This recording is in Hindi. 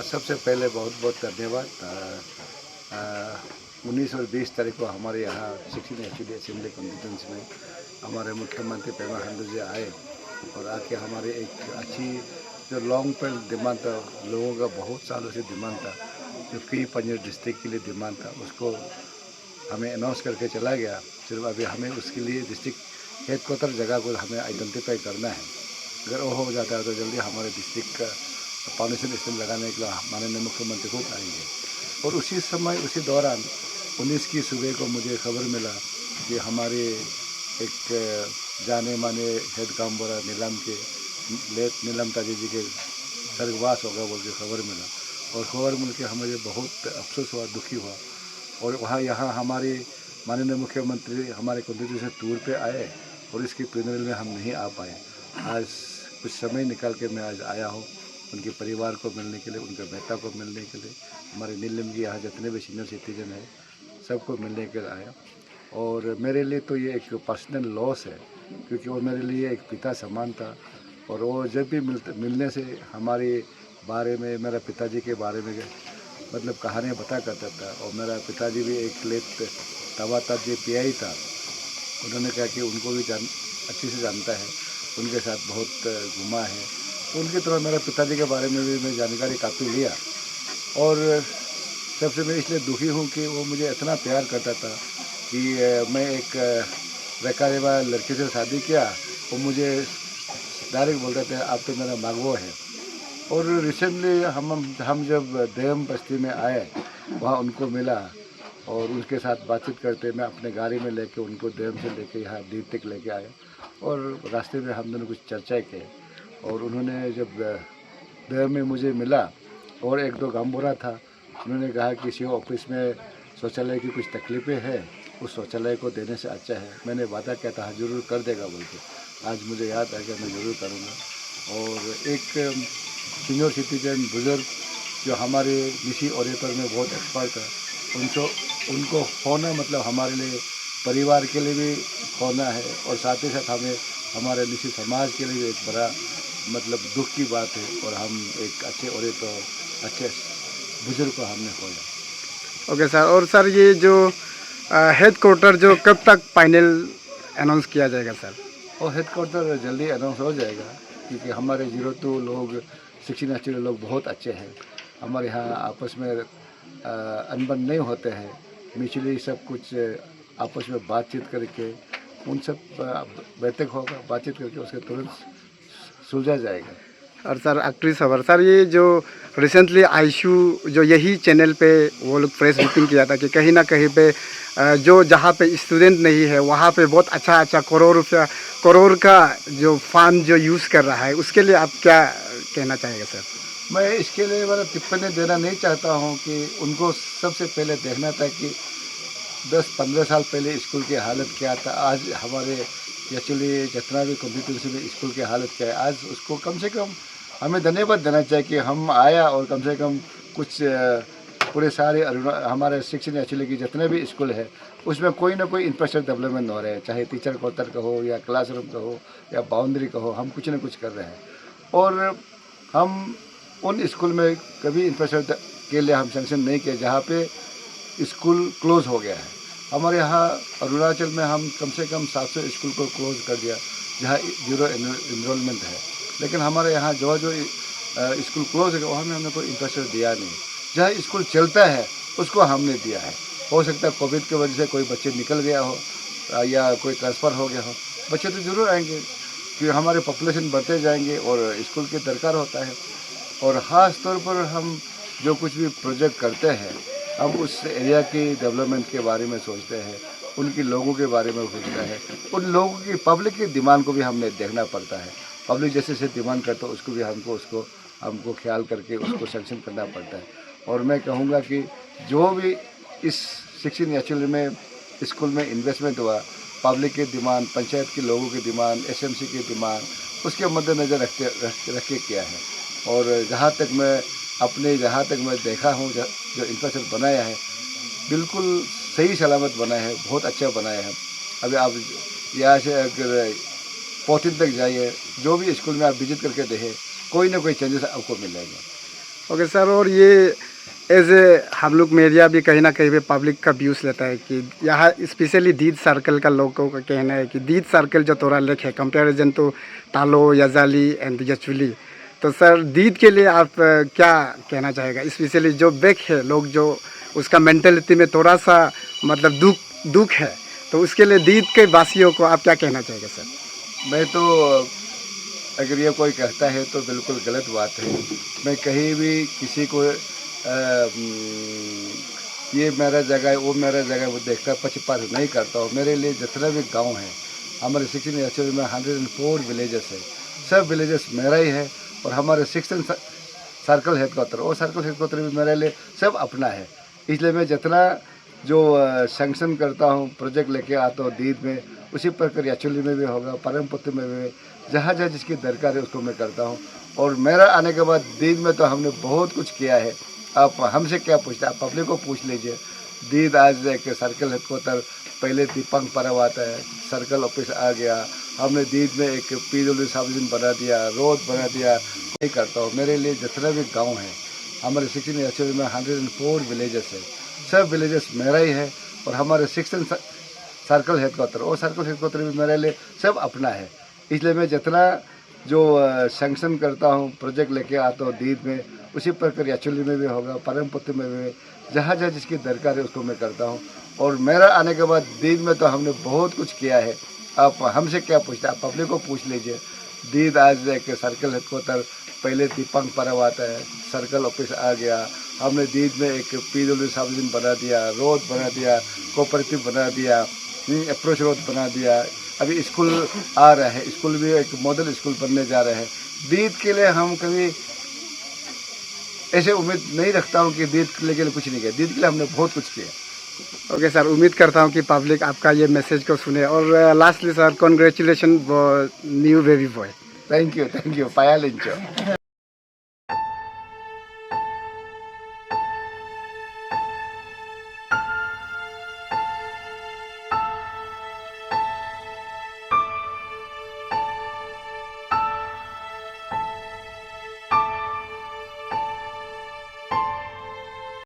सबसे पहले बहुत बहुत धन्यवाद। 19 और 20 तारीख को हमारे यहाँ 16 एक्चुअली असेंबली कॉन्स्टिट्यूंसी में हमारे मुख्यमंत्री पेमा खांडू जी आए और आके हमारे एक अच्छी जो लॉन्ग टर्म डिमांड था, लोगों का बहुत सालों से डिमांड था, जो कई पंजाब डिस्ट्रिक्ट के लिए डिमांड था, उसको हमें अनाउंस करके चला गया। सिर्फ अभी हमें उसके लिए डिस्ट्रिक्ट हेडक्वार्टर जगह को हमें आइडेंटिफाई करना है। अगर वो हो जाता है तो जल्दी हमारे डिस्ट्रिक्ट का फाउंडेशन स्टोन लगाने के लिए माननीय मुख्यमंत्री खुद आएंगे। और उसी समय उसी दौरान 19 की सुबह को मुझे खबर मिला कि हमारे एक जाने माने हेड कामबोरा नीलम के नीलम ताजी जी के स्वर्गवास होगा बोल के खबर मिला। और खबर मिल के हमें बहुत अफसोस हुआ, दुखी हुआ। और वहाँ यहाँ हमारे माननीय मुख्यमंत्री हमारे कॉन्स्टिट्यूशन टूर पे आए और इसकी फ्यूनरल में हम नहीं आ पाए। आज कुछ समय निकाल के मैं आज आया हूँ उनके परिवार को मिलने के लिए, उनके बेटा को मिलने के लिए, हमारे नीलम के यहाँ जितने भी सीनियर सिटीजन हैं सबको मिलने के लिए आया। और मेरे लिए तो ये एक पर्सनल लॉस है, क्योंकि वो मेरे लिए एक पिता समान था। और वो जब भी मिलने से हमारे बारे में, मेरा पिताजी के बारे में मतलब कहानियाँ बता करता था। और मेरा पिताजी भी एक लेट तवाता जी PI था। उन्होंने कहा कि उनको भी अच्छे से जानता है, उनके साथ बहुत घुमा है, तो उनकी तरह मेरे पिताजी के बारे में भी मैं जानकारी काफ़ी लिया। और सबसे मैं इसलिए दुखी हूँ कि वो मुझे इतना प्यार करता था कि मैं एक बेकारेबा लड़की से शादी किया, वो मुझे डायरेक्ट बोलते थे आप तो मेरा मांगवो है। और रिसेंटली हम जब देम बस्ती में आए, वहाँ उनको मिला और उनके साथ बातचीत करते मैं अपने गाड़ी में लेके उनको देम से लेके यहाँ डी तक लेके आया। और रास्ते में हम दोनों कुछ चर्चा किए। और उन्होंने जब देम में मुझे मिला और एक दो गांबोरा था, उन्होंने कहा कि CO ऑफिस में शौचालय की कुछ तकलीफ़ें हैं, उस शौचालय को देने से अच्छा है। मैंने वादा किया था ज़रूर कर देगा बोल के, आज मुझे याद आ गया, मैं ज़रूर करूँगा। और एक सीनियर सिटीजन बुज़ुर्ग जो हमारे निशी ओरेटर में बहुत एक्सपर्ट है, उनको होना मतलब हमारे लिए, परिवार के लिए भी होना है और साथ ही साथ हमें हमारे निशी समाज के लिए भी एक बड़ा मतलब दुख की बात है। और हम एक अच्छे ओरेटर, अच्छे बुजुर्ग को हमने खोया। Okay sir. और सर ये जो हेड क्वार्टर जो कब तक फाइनल अनाउंस किया जाएगा सर? और हेड क्वार्टर जल्दी अनाउंस हो जाएगा, क्योंकि हमारे 02 लोग 16 एक्चुअली लोग बहुत अच्छे हैं। हमारे यहाँ आपस में अनबन नहीं होते हैं, म्यूचुअली सब कुछ आपस में बातचीत करके उन सब बैठक होगा, बातचीत करके उसके तुरंत सुलझा जाएगा। और सर आखिरी खबर सर, ये जो रिसेंटली आईशू जो यही चैनल पे वो लोग प्रेस मीटिंग किया था कि कहीं ना कहीं पे जो जहाँ पे स्टूडेंट नहीं है वहाँ पे बहुत अच्छा करोड़ का जो फंड जो यूज़ कर रहा है, उसके लिए आप क्या कहना चाहेंगे सर? मैं इसके लिए मतलब टिप्पणी देना नहीं चाहता हूँ कि उनको सबसे पहले देखना था कि 10-15 साल पहले स्कूल की हालत क्या था, आज हमारे एक्चुअली जितना भी कॉन्स्टिट्यूंसी में स्कूल की हालत क्या है, आज उसको कम से कम हमें धन्यवाद देना चाहिए कि हम आया और कम से कम कुछ पूरे सारे हमारे शिक्षण एक्चुअली की जितने भी स्कूल है उसमें कोई ना कोई इंफ्रास्ट्रक्चर डेवलपमेंट हो रहे हैं, चाहे टीचर क्वार्टर का हो या क्लासरूम का हो या बाउंड्री का हो, हम कुछ ना कुछ कर रहे हैं। और हम उन स्कूल में कभी इंफ्रास्ट्रक्चर के लिए हम सेंक्शन नहीं किए जहाँ पे स्कूल क्लोज हो गया है। हमारे यहाँ अरुणाचल में हम कम से कम 700 स्कूल को क्लोज कर दिया जहाँ 0 एनरोलमेंट है। लेकिन हमारे यहाँ जो स्कूल क्लोज है वहाँ में हमने कोई इंफ्रास्ट्रक्चर दिया नहीं। जहाँ स्कूल चलता है उसको हमने दिया है। हो सकता है कोविड की वजह से कोई बच्चे निकल गया हो या कोई ट्रांसफ़र हो गया हो, बच्चे तो ज़रूर आएंगे क्योंकि हमारे पॉपुलेशन बढ़ते जाएंगे और स्कूल की दरकार होता है। और ख़ास तौर पर हम जो कुछ भी प्रोजेक्ट करते हैं, हम उस एरिया की डेवलपमेंट के बारे में सोचते हैं, उनके लोगों के बारे में सोचते हैं, उन लोगों की पब्लिक की डिमांड को भी हमें देखना पड़ता है। पब्लिक जैसे डिमांड करता है उसको भी हमको ख्याल करके उसको सैंक्शन करना पड़ता है। और मैं कहूँगा कि जो भी इस शिक्षण एक्चुअली में स्कूल में इन्वेस्टमेंट हुआ, पब्लिक की डिमांड, पंचायत के लोगों की डिमांड, SMC की डिमांड, उसके मद्देनज़र रख के किया है। और जहाँ तक मैं देखा हूँ जो इंफ्रास्ट्रक्चर बनाया है बिल्कुल सही सलामत बनाया है, बहुत अच्छा बनाया है। अभी आप यहाँ से अगर 14 तक जाइए, जो भी स्कूल में आप विजिट करके देखें, कोई ना कोई चेंजेस आपको मिलेगा। ओके सर, और ये एज ए हम लोग मीडिया भी कहीं ना कहीं पे पब्लिक का व्यूज़ लेता है कि यहाँ स्पेशली दीद सर्कल का लोगों का कहना है कि दीद सर्कल जो तोरा लेक है कंपैरिजन तो तालो, यजाली एंड यचुली, तो सर दीद के लिए आप क्या कहना चाहेगा? स्पेशली जो बैक है लोग जो उसका मेंटेलिटी में थोड़ा सा मतलब दुख है, तो उसके लिए दीद के वासियों को आप क्या कहना चाहेंगे सर? मैं तो अगर ये कोई कहता है तो बिल्कुल गलत बात है। मैं कहीं भी किसी को ये मेरा जगह है वो मेरा जगह है वो देखता पक्षपात नहीं करता हूँ। मेरे लिए जितना भी गांव है हमारे 16 एक्चुअली में 104 विलेजेस है, सब विलेजेस मेरा ही है। और हमारे 16 सर्कल हेडक्वार्टर, वो सर्कल हेडक्वार्टर भी मेरे लिए सब अपना है। इसलिए मैं जितना जो सैंक्शन करता हूँ प्रोजेक्ट लेके आता हूँ दीद में, उसी प्रकार याचुली में भी होगा, परमपुत्र में भी, जहाँ जहाँ जिसकी दरकार है उसको मैं करता हूँ। और मेरा आने के बाद दीद में तो हमने बहुत कुछ किया है। आप हमसे क्या पूछते हैं, आप पब्लिक को पूछ लीजिए। दीद आज एक सर्कल हेडक्वार्टर, पहले दीपंग पर्व आता है, सर्कल ऑफिस आ गया, हमने दीद में एक PW सार्वजनिक बना दिया, रोड बना दिया। नहीं करता हूँ। मेरे लिए जितना भी गांव है हमारे 16 एक्चुअली में 104 विलेजेस है, सब विलेजेस मेरा ही है। और हमारे 16 सर्कल हेडक्वार्टर, वो सर्कल हेडक्वार्टर भी मेरे लिए सब अपना है। इसलिए मैं जितना जो सैंक्शन करता हूँ प्रोजेक्ट लेके आता हूँ दीद में, उसी प्रकार याचुली में भी होगा, परमपुत्र में भी, जहाँ जहाँ जिसकी दरकार है उसको मैं करता हूँ। और मेरा आने के बाद दीद में तो हमने बहुत कुछ किया है। आप हमसे क्या पूछते हैं, आप पब्लिक को पूछ लीजिए। दीद आज एक सर्कल हेडक्वार्टर, पहले दीपंग पर्व आता है, सर्कल ऑफिस आ गया, हमने दीद में एक PW सार्वजनिक बना दिया, रोड बना दिया, कोऑपरेटिव बना दिया, अप्रोच रोड बना दिया। अभी स्कूल आ रहा है, स्कूल भी एक मॉडल स्कूल बनने जा रहे हैं। दीद के लिए हम कभी ऐसे उम्मीद नहीं रखता हूँ कि दीद के लिए कुछ नहीं किया। दीद के लिए हमने बहुत कुछ किया। ओके सर, उम्मीद करता हूँ कि पब्लिक आपका ये मैसेज को सुने। और lastly sir, congratulation new baby boy. Thank you, पाया लिंचो।